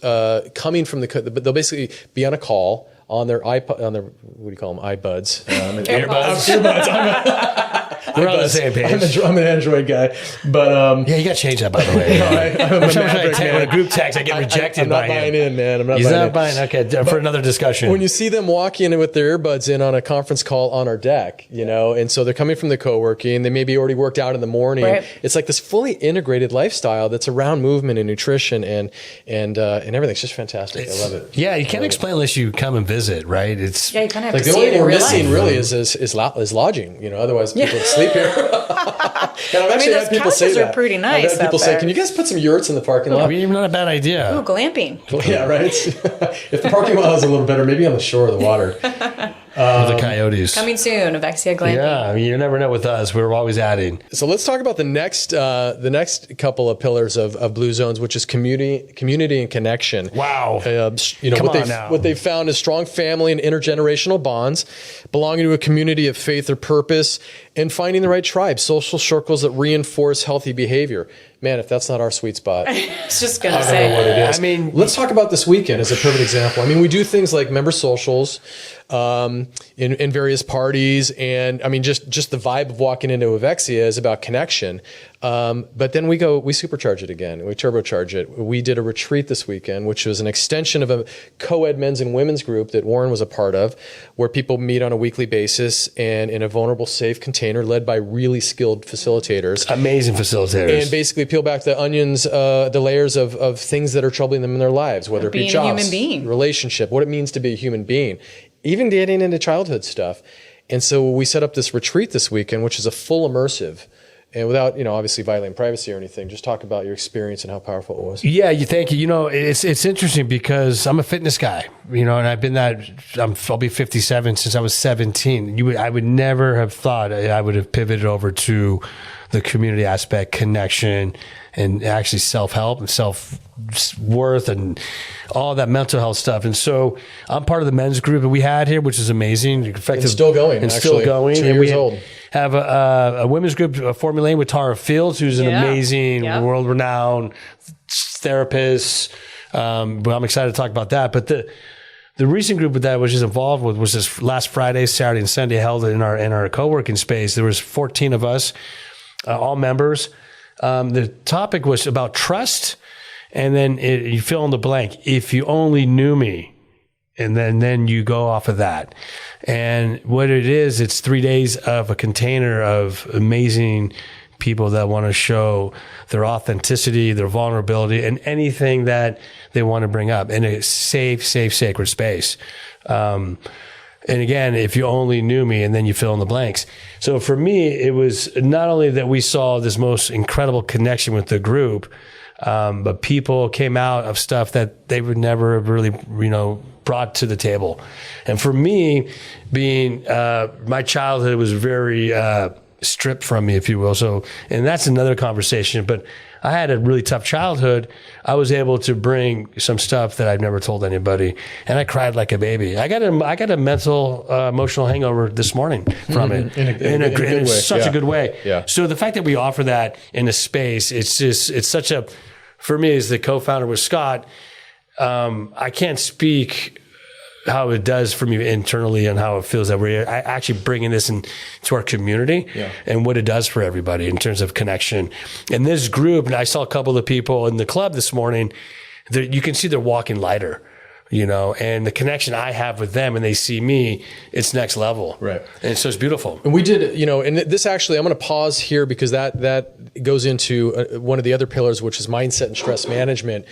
coming from they'll basically be on a call on their iPod, what do you call them? iBuds. Earbuds. We're on the same page. I'm an Android guy, but you got to change that, by the way. I'm a Maverick, man. A group text, I get rejected. I'm not buying in, man. I'm not He's buying not in. buying. Okay, for another discussion. When you see them walking in with their earbuds in on a conference call on our deck, and so they're coming from the co-working, they maybe already worked out in the morning. Right. It's like this fully integrated lifestyle that's around movement and nutrition and everything's just fantastic. I love it. Yeah, you can't explain unless you come and visit, right? You kind of have like to the see only it thing in we're real missing life. really is lodging. Otherwise people would sleep here. And I've actually had people say that. Are pretty nice. I've had people say, "Can you guys put some yurts in the parking lot?" Maybe not a bad idea. Ooh, glamping. Well, yeah, right. If the parking lot is a little better, maybe on the shore of the water. The coyotes. Coming soon, Evexia glamping. Yeah, you never know with us. We're always adding. So let's talk about the next couple of pillars of Blue Zones, which is community and connection. Wow. What they've found is strong family and intergenerational bonds, belonging to a community of faith or purpose, and finding the right tribe, social circles that reinforce healthy behavior. Man, if that's not our sweet spot. I was just going to I don't know what say. it is. I mean, let's talk about this weekend as a perfect example. I mean, we do things like member socials in various parties, and I mean, just the vibe of walking into Evexia is about connection. But then we supercharge it again. We turbocharge it. We did a retreat this weekend, which was an extension of a co-ed men's and women's group that Warren was a part of, where people meet on a weekly basis and in a vulnerable, safe container led by really skilled facilitators. Amazing facilitators. And basically peel back the onions, the layers of things that are troubling them in their lives, whether it be jobs, a human being, relationship, what it means to be a human being, even getting into childhood stuff. And so we set up this retreat this weekend, which is a full immersive. And without, obviously violating privacy or anything, just talk about your experience and how powerful it was. Yeah, thank you. It's interesting because I'm a fitness guy, and I've been I'll be 57 since I was 17. I would never have thought I would have pivoted over to the community aspect, connection, and actually self-help and self-worth and all that mental health stuff. And so I'm part of the men's group that we had here, which is amazing. It's still going, and actually. Still going. 2 years old. Have a women's group formulating with Tara Fields, who's an amazing, world-renowned therapist. But I'm excited to talk about that. But the recent group that I was just involved with was this last Friday, Saturday, and Sunday held in our co-working space. There was 14 of us, all members. The topic was about trust, and then you fill in the blank. If you only knew me. And then you go off of that. And what it is, it's 3 days of a container of amazing people that want to show their authenticity, their vulnerability, and anything that they want to bring up in a safe, sacred space. And again, if you only knew me, and then you fill in the blanks. So for me, it was not only that we saw this most incredible connection with the group, but people came out of stuff that they would never have really, brought to the table. And for me, being my childhood was very stripped from me, if you will. So, and that's another conversation. But I had a really tough childhood. I was able to bring some stuff that I've never told anybody, and I cried like a baby. I got a mental, emotional hangover this morning from it, in a good way. Such a good way. Yeah. So the fact that we offer that in a space, it's such a, for me as the co-founder with Scott, I can't speak how it does for me internally and how it feels that we're actually bringing this into our community and what it does for everybody in terms of connection. And this group, and I saw a couple of people in the club this morning, you can see they're walking lighter, and the connection I have with them and they see me, it's next level. Right. And so it's beautiful. And we did, and this actually, I'm going to pause here because that goes into one of the other pillars, which is mindset and stress management.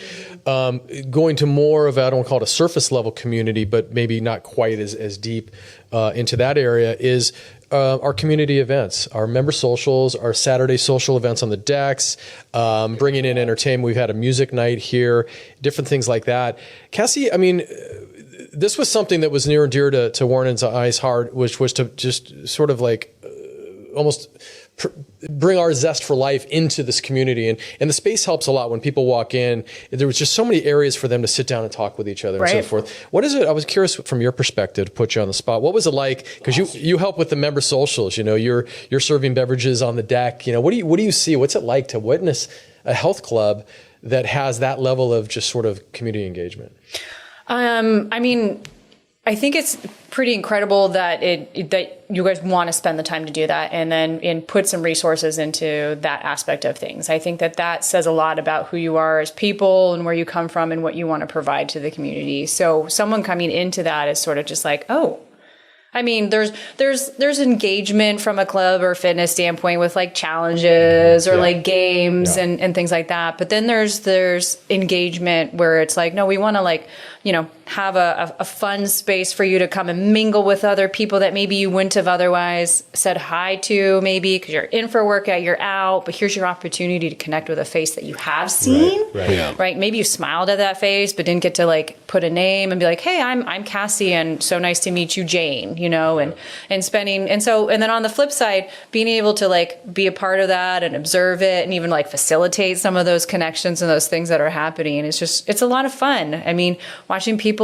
Going to more of I don't want to call it a surface level community, but maybe not quite as deep into that area is our community events, our member socials, our Saturday social events on the decks, bringing in entertainment. We've had a music night here, different things like that. Cassie, this was something that was near and dear to Warren and I's heart, which was to just sort of like almost bring our zest for life into this community. And the space helps a lot when people walk in. There was just so many areas for them to sit down and talk with each other and so forth. What is it? I was curious from your perspective to put you on the spot. What was it like? Because you help with the member socials, you're serving beverages on the deck. What do you see? What's it like to witness a health club that has that level of just sort of community engagement? I think it's pretty incredible that that you guys want to spend the time to do that and put some resources into that aspect of things. I think that says a lot about who you are as people and where you come from and what you want to provide to the community. So someone coming into that is sort of just like, oh, there's engagement from a club or fitness standpoint with like challenges or like games and things like that. But then there's engagement where it's like, no, we want to have a fun space for you to come and mingle with other people that maybe you wouldn't have otherwise said hi to, maybe because you're in for a workout, you're out, but here's your opportunity to connect with a face that you have seen, right? Maybe you smiled at that face, but didn't get to like put a name and be like, hey, I'm Cassie, and so nice to meet you, Jane, and spending, and then on the flip side, being able to like be a part of that and observe it and even like facilitate some of those connections and those things that are happening. It's a lot of fun. Watching people,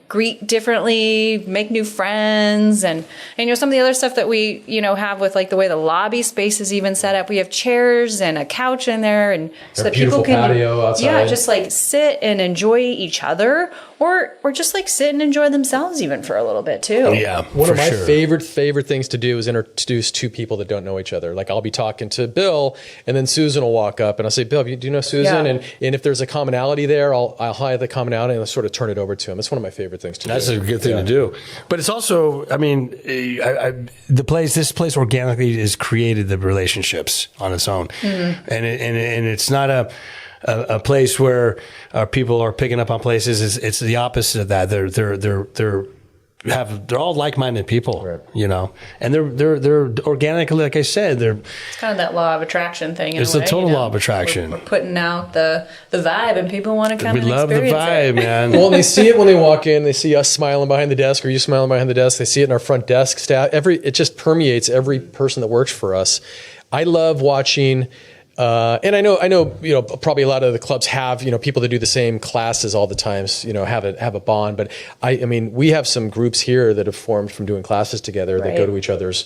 greet differently, make new friends, and some of the other stuff that we have with like the way the lobby space is even set up. We have chairs and a couch in there, and so that people can patio outside. Just like sit and enjoy each other, or just like sit and enjoy themselves even for a little bit too. Yeah, one of my favorite things to do is introduce two people that don't know each other. Like I'll be talking to Bill, and then Susan will walk up, and I'll say, Bill, do you know Susan? And if there's a commonality there, I'll highlight the commonality and I'll sort of turn it over to him. It's one of my favorite things to do. That's a good thing to do. But it's also, this place organically has created the relationships on its own. Mm-hmm. And it's not a place where people are picking up on places. It's the opposite of that. They're they're all like-minded people, Right. you know, and they're organically, like I said, It's kind of that law of attraction thing. It's the total law of attraction. We're putting out the vibe, and people want to come. we and love the experience vibe, it. man. Well, and they see it when they walk in. They see us smiling behind the desk, or you smiling behind the desk. They see it in our front desk staff. It just permeates every person that works for us. I love watching. And I know, probably a lot of the clubs have, people that do the same classes all the time, have a bond. But I mean, we have some groups here that have formed from doing classes together. They go to each other's,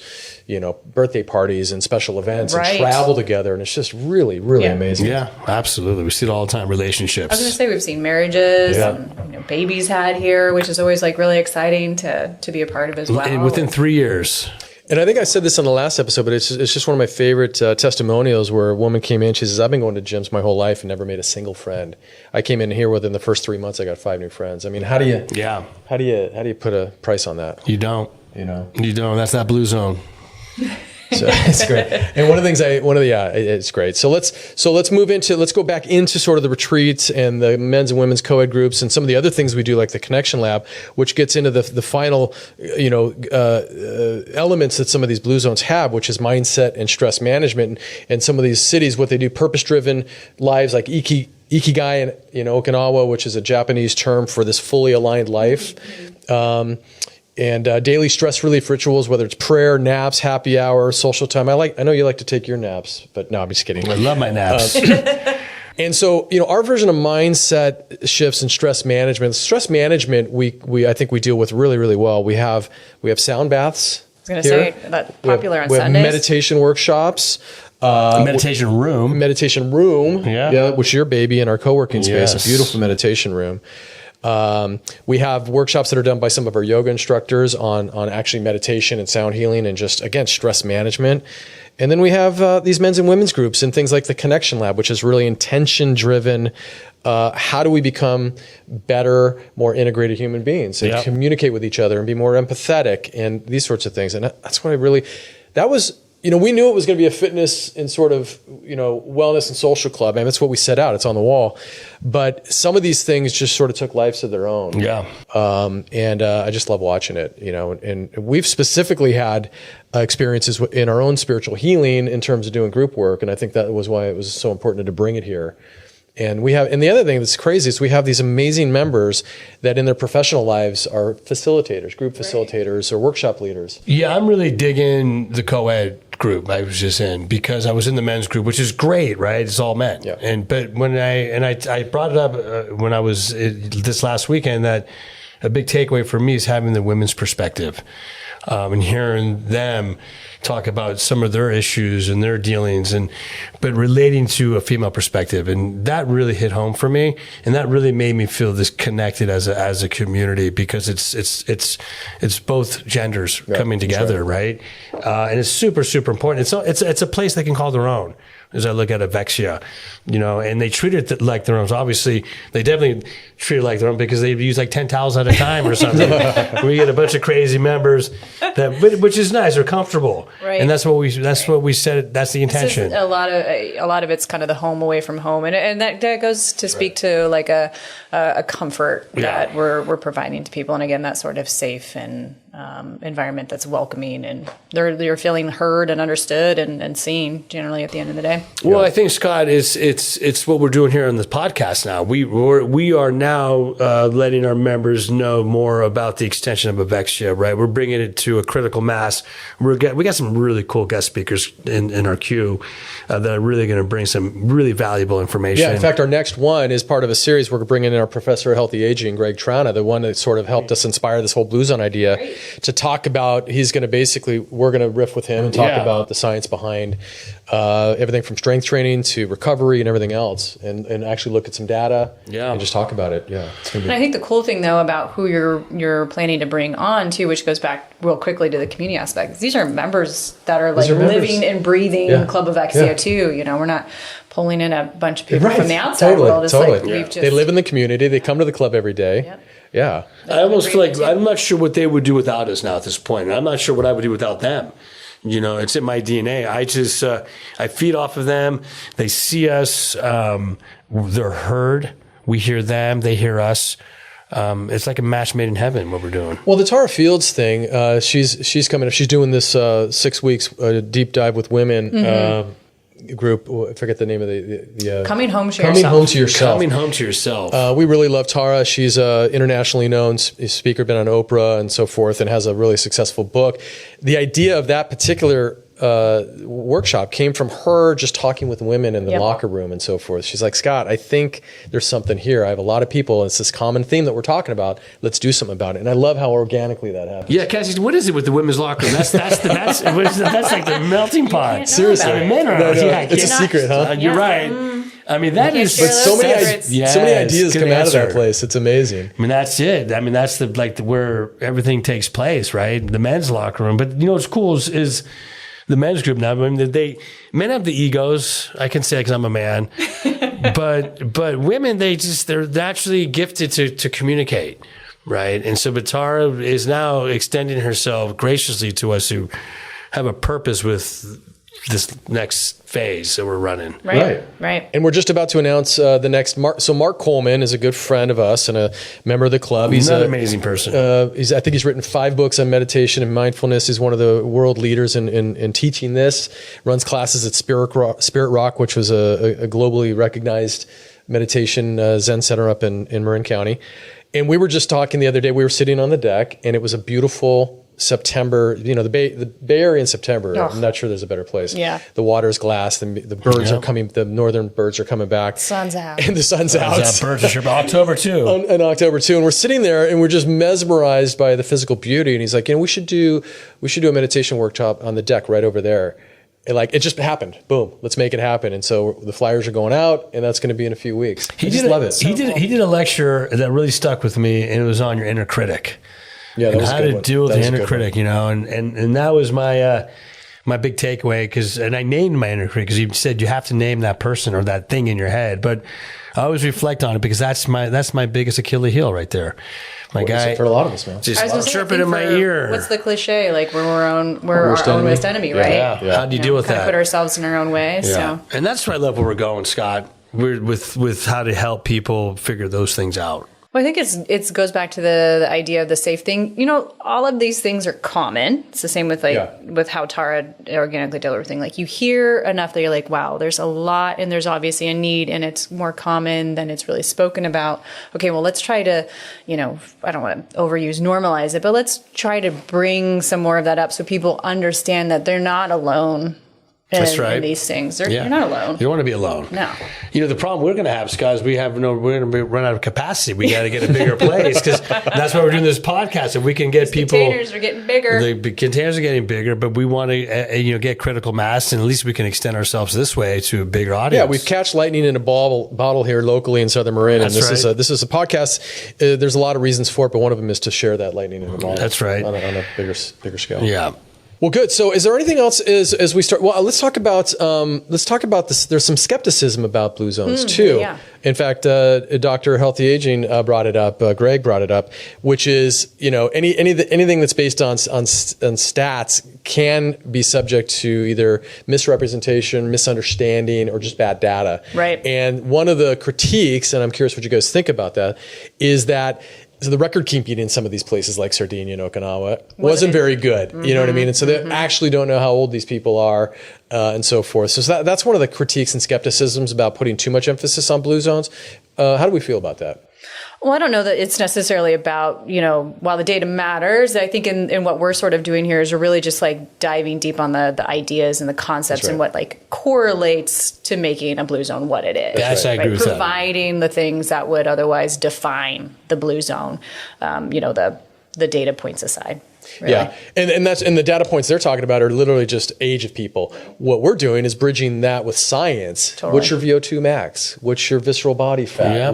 birthday parties and special events and travel together. And it's just really, really amazing. Yeah, absolutely. We see it all the time. Relationships. I was going to say, we've seen marriages and, babies had here, which is always like really exciting to be a part of as well. And within 3 years. And I think I said this on the last episode, but it's just one of my favorite testimonials where a woman came in. She says, "I've been going to gyms my whole life and never made a single friend. I came in here within the first 3 months. I got 5 new friends." I mean, how do you put a price on that? You don't. You don't. That's that blue zone. So it's great. And one of the things it's great. So let's go back into sort of the retreats and the men's and women's co-ed groups and some of the other things we do, like the Connection Lab, which gets into the final, elements that some of these blue zones have, which is mindset and stress management. And some of these cities, what they do, purpose-driven lives, like Ikigai in Okinawa, which is a Japanese term for this fully aligned life. And daily stress relief rituals, whether it's prayer, naps, happy hour, social time. I know you like to take your naps, but no, I'm just kidding. I love my naps. And so, our version of mindset shifts and stress management. Stress management, I think we deal with really, really well. We have sound baths. I was going to say that's popular on Sundays. We have meditation workshops. Meditation room, which is your baby in our co-working space, a beautiful meditation room. We have workshops that are done by some of our yoga instructors on actually meditation and sound healing and just, again, stress management. And then we have these men's and women's groups and things like the Connection Lab, which is really intention driven. How do we become better, more integrated human beings and communicate with each other and be more empathetic and these sorts of things. And that's what we knew it was going to be a fitness and sort of, wellness and social club. I mean, that's what we set out. It's on the wall. But some of these things just sort of took lives of their own. Yeah. And I just love watching it, and we've specifically had experiences in our own spiritual healing in terms of doing group work. And I think that was why it was so important to bring it here. And the other thing that's crazy is we have these amazing members that in their professional lives are facilitators, group facilitators, or workshop leaders. Yeah, I'm really digging the co-ed group I was just in, because I was in the men's group, which is great, right? It's all men. Yeah. But when I brought it up when I was this last weekend, that a big takeaway for me is having the women's perspective, and hearing them talk about some of their issues and their dealings, but relating to a female perspective. And that really hit home for me. And that really made me feel this connected as a community, because it's both genders coming together. Right. And it's super, super important. It's a place they can call their own. As I look at Evexia, and they treat it like their own. Obviously, they definitely treat it like their own, because they use like 10 towels at a time or something. We get a bunch of crazy members which is nice. They're comfortable, right? And that's what we said. That's the intention. A lot of it's kind of the home away from home, and that goes to speak to like a comfort that we're providing to people, and again, that sort of safe and environment that's welcoming, and they're feeling heard and understood and seen generally at the end of the day. Well, I think, Scott, it's what we're doing here on this podcast now. We are now letting our members know more about the extension of Evexia, right? We're bringing it to a critical mass. We got some really cool guest speakers in our queue that are really going to bring some really valuable information. Yeah, in fact, our next one is part of a series. We're bringing in our professor of healthy aging, Greg Trana, the one that sort of helped us inspire this whole Blue Zone idea, to talk about. We're going to riff with him and talk about the science behind everything from strength training to recovery and everything else, and actually look at some data and just talk about it. Yeah, it's gonna be. And I think the cool thing though about who you're planning to bring on too, which goes back real quickly to the community aspect, is these are members that are like living and breathing Club Evexia too. We're not pulling in a bunch of people from the outside world. It's like they live in the community. They come to the club every day. Yep. Yeah. I almost feel like I'm not sure what they would do without us now at this point. And I'm not sure what I would do without them. It's in my DNA. I just, I feed off of them. They see us. They're heard. We hear them. They hear us. it's like a match made in heaven what we're doing. Well, the Tara Fields thing, she's coming up. She's doing this 6 weeks deep dive with women group. I forget the name of the Coming Home to Coming Yourself. Home to Yourself. Coming home to yourself. We really love Tara. She's a internationally known speaker, been on Oprah and so forth, and has a really successful book. The idea of that particular workshop came from her just talking with women in the locker room and so forth. She's like, Scott, I think there's something here. I have a lot of people. It's this common theme that we're talking about. Let's do something about it. And I love how organically that happens. Yeah, Cassie, what is it with the women's locker room? That's like the melting pot. Seriously. I mean, men are it's a secret, huh? You're right. I mean, that is. share But those so many, secrets. so many ideas good come out of that answer. place. It's amazing. I mean, that's it. I mean, that's where everything takes place, right? The men's locker room. But you know what's cool is the men's group now. I mean, men have the egos. I can say because I'm a man, but women they're naturally gifted to communicate, right? And so, Tara is now extending herself graciously to us who have a purpose with this next phase that we're running. Right. And we're just about to announce the next Mark. So Mark Coleman is a good friend of us and a member of the club. He's an amazing person. I think he's written 5 books on meditation and mindfulness. He's one of the world leaders in teaching this. Runs classes at Spirit Rock, which was a globally recognized meditation Zen center up in Marin County. And we were just talking the other day. We were sitting on the deck, and it was a beautiful September, the Bay Area in September. Oh. I'm not sure there's a better place. Yeah. The water's glass. The birds are coming. The northern birds are coming back. Sun's out. And the sun's out. Birds are October too. In October too, and we're sitting there and we're just mesmerized by the physical beauty. And he's like, we should do a meditation workshop on the deck right over there. And it just happened. Boom, let's make it happen. And so the flyers are going out, and that's going to be in a few weeks. I just love it. He did a lecture that really stuck with me, and it was on your inner critic. Yeah, that and was how a good to one. deal with That the was a inner good critic, and that was my big takeaway and I named my inner critic because you said you have to name that person or that thing in your head, but I always reflect on it because that's my biggest Achilles heel right there. My guy, for a lot of us, man. just chirping in my ear. What's the cliche? Like we're our own worst enemy, right? Yeah. How do you deal with kind that? of put ourselves in our own way. So And that's where I love where we're going, Scott. We're with how to help people figure those things out. Well, I think it goes back to the idea of the safe thing. All of these things are common. It's the same with with how Tara organically did everything. Like you hear enough that you're like, wow, there's a lot and there's obviously a need and it's more common than it's really spoken about. Okay, well, let's try to, I don't want to overuse normalize it, but let's try to bring some more of that up so people understand that they're not alone. That's right. In these things. You're not alone. You don't want to be alone. No. The problem we're going to have, Scott, is we're going to run out of capacity. We got to get a bigger place because that's why we're doing this podcast. If we can get people, containers are getting bigger. The containers are getting bigger, but we want to get critical mass, and at least we can extend ourselves this way to a bigger audience. Yeah, we've catch lightning in a bottle here locally in Southern Marin, and this is a podcast. There's a lot of reasons for it, but one of them is to share that lightning in a bottle. That's right. On a bigger scale. Yeah. Well, good. So is there anything else as we start? Well, let's talk about this. There's some skepticism about blue zones too. Yeah. In fact, Dr. Healthy Aging brought it up. Greg brought it up, which is, anything that's based on stats can be subject to either misrepresentation, misunderstanding, or just bad data. Right. And one of the critiques, and I'm curious what you guys think about that, is that so the record keeping in some of these places like Sardinia and Okinawa wasn't very good. You know what I mean? And so they actually don't know how old these people are and so forth. So that's one of the critiques and skepticisms about putting too much emphasis on blue zones. How do we feel about that? Well, I don't know that it's necessarily about, while the data matters, I think in what we're sort of doing here is we're really just diving deep on the ideas and the concepts and what correlates to making a blue zone what it is. Yes, I agree with that. Providing the things that would otherwise define the blue zone, the data points aside. Really. Yeah, and the data points they're talking about are literally just age of people. What we're doing is bridging that with science. Totally. What's your VO2 max? What's your visceral body fat? Yep.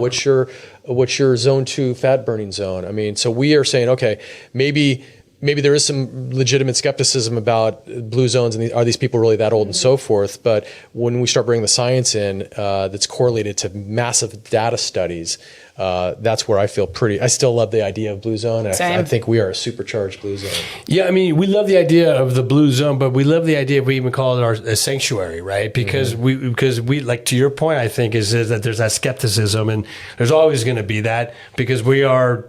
What's your zone 2 fat burning zone? I mean, so we are saying, okay, maybe maybe there is some legitimate skepticism about blue zones and are these people really that old and so forth. But when we start bringing the science in, that's correlated to massive data studies, that's where I feel I still love the idea of blue zone. And I think we are a supercharged blue zone. Yeah, I mean, we love the idea of the blue zone, but we love the idea we even call it a sanctuary, right? Because we like, to your point, I think is that there's that skepticism, and there's always going to be that because we are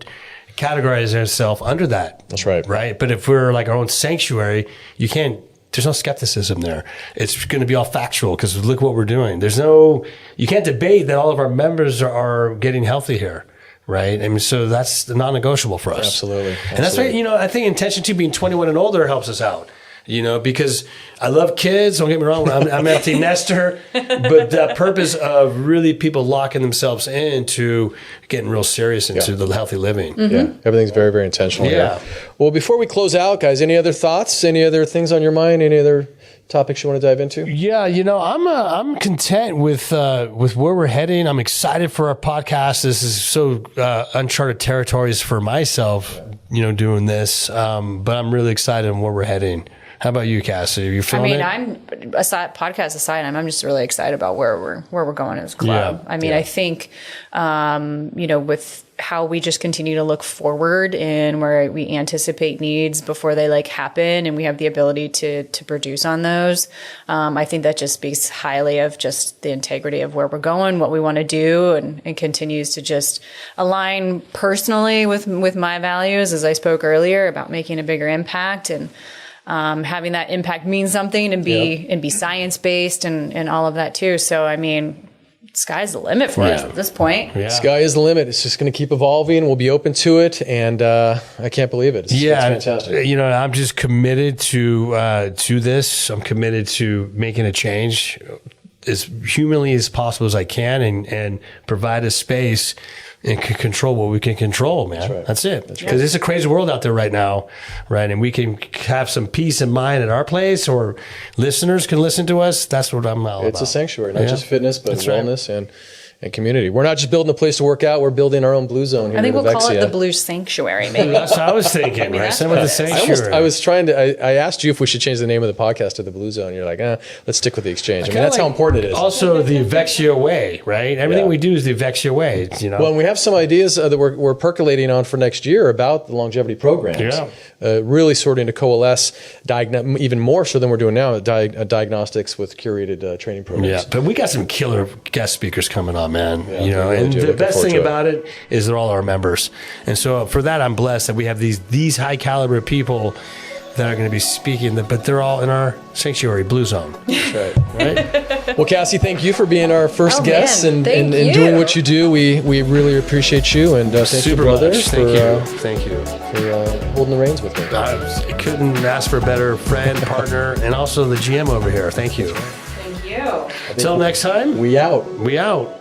categorizing ourselves under that. That's right. Right. But if we're like our own sanctuary, there's no skepticism there. It's going to be all factual because look what we're doing. You can't debate that all of our members are getting healthy here. Right. I mean, so that's non-negotiable for us. Absolutely. And that's why, I think intention to being 21 and older helps us out. Because I love kids. Don't get me wrong. I'm an empty nester, but the purpose of really people locking themselves into getting real serious into the healthy living. Mm-hmm. Yeah, everything's very, very intentional. Yeah. Here. Well, before we close out, guys, any other thoughts? Any other things on your mind? Any other topics you want to dive into? Yeah, I'm content with where we're heading. I'm excited for our podcast. This is so uncharted territories for myself, doing this. But I'm really excited on where we're heading. How about you, Cassie? Are you feeling it? Podcast aside, I'm just really excited about where we're going as a club. Yeah. I think, with how we just continue to look forward and where we anticipate needs before they happen, and we have the ability to produce on those. I think that just speaks highly of just the integrity of where we're going, what we want to do, and continues to just align personally with my values, as I spoke earlier about making a bigger impact and having that impact mean something and be science based and all of that too. So, sky's the limit for us at this point. Yeah. Sky is the limit. It's just going to keep evolving. We'll be open to it. And I can't believe it. It's fantastic. I'm just committed to this. I'm committed to making a change as humanly as possible as I can and provide a space and can control what we can control, man. That's it. Because it's a crazy world out there right now, right? And we can have some peace in mind at our place, or listeners can listen to us. That's what I'm all about. It's a sanctuary, not just fitness, but wellness and community. We're not just building a place to work out. We're building our own blue zone here. I think we'll call it the Blue Sanctuary, maybe. That's what I was thinking, right? Same with the sanctuary. I was trying to. I asked you if we should change the name of the podcast to the Blue Zone. You're like, let's stick with the exchange. That's how important it is. Also, the Evexia way, right? Everything we do is the Evexia way. Well, and we have some ideas that we're percolating on for next year about the longevity programs. Yeah. Really starting to coalesce, even more so than we're doing now, diagnostics with curated training programs. Yeah, but we got some killer guest speakers coming on, man. Really and the best thing about it is they're all our members. And so for that, I'm blessed that we have these high caliber people that are going to be speaking, but they're all in our sanctuary, Blue Zone. That's right. Well, Cassie, thank you for being our first guest and doing what you do. We really appreciate you, and thank you, brother. Thank you for holding the reins with me. I couldn't ask for a better friend, partner, and also the GM over here. Thank you. Thank you. Till next time. We out. We out.